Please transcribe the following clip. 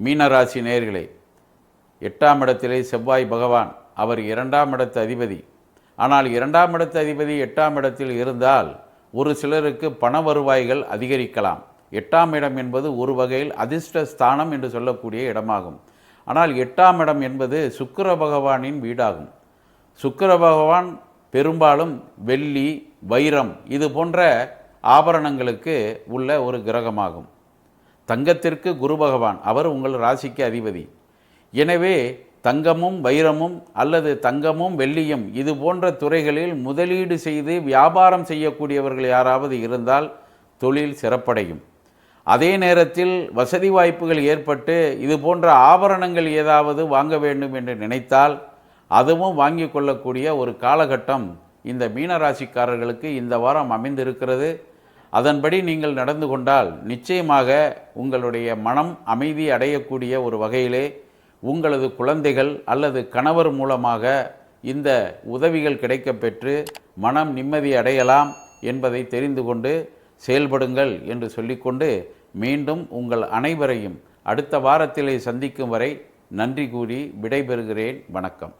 மீனராசி நேயர்களே, 8ஆம் இடத்திலே செவ்வாய் பகவான், அவர் 2ஆம் இடத்து அதிபதி. ஆனால் 2ஆம் இடத்து அதிபதி 8ஆம் இடத்தில் இருந்தால் ஒரு சிலருக்கு பண வருவாய்கள் அதிகரிக்கலாம். 8ஆம் இடம் என்பது ஒரு வகையில் அதிர்ஷ்ட ஸ்தானம் என்று சொல்லக்கூடிய இடமாகும். ஆனால் 8ஆம் இடம் என்பது சுக்கிர பகவானின் வீடாகும். சுக்கிர பகவான் பெரும்பாலும் வெள்ளி, வைரம் இது போன்ற ஆபரணங்களுக்கு உள்ள ஒரு கிரகமாகும். தங்கத்திற்கு குரு பகவான், அவர் உங்கள் ராசிக்கு அதிபதி. எனவே தங்கமும் வைரமும் அல்லது தங்கமும் வெள்ளியும் இது போன்ற துறைகளில் முதலீடு செய்து வியாபாரம் செய்யக்கூடியவர்கள் யாராவது இருந்தால் தொழில் சிறப்படையும். அதே நேரத்தில் வசதி வாய்ப்புகள் ஏற்பட்டு இது போன்ற ஆபரணங்கள் ஏதாவது வாங்க வேண்டும் என்று நினைத்தால் அதுவும் வாங்கி கொள்ளக்கூடிய ஒரு காலகட்டம் இந்த மீனராசிக்காரர்களுக்கு இந்த வாரம் அமைந்திருக்கிறது. அதன்படி நீங்கள் நடந்து கொண்டால் நிச்சயமாக உங்களுடைய மனம் அமைதி அடையக்கூடிய ஒரு வகையிலே உங்களது குழந்தைகள் அல்லது கணவர் மூலமாக இந்த உதவிகள் கிடைக்கப்பெற்று மனம் நிம்மதி அடையலாம் என்பதை தெரிந்து கொண்டு செயல்படுங்கள் என்று சொல்லிக்கொண்டு மீண்டும் உங்கள் அனைவரையும் அடுத்த வாரத்திலே சந்திக்கும் வரை நன்றி கூறி விடைபெறுகிறேன். வணக்கம்.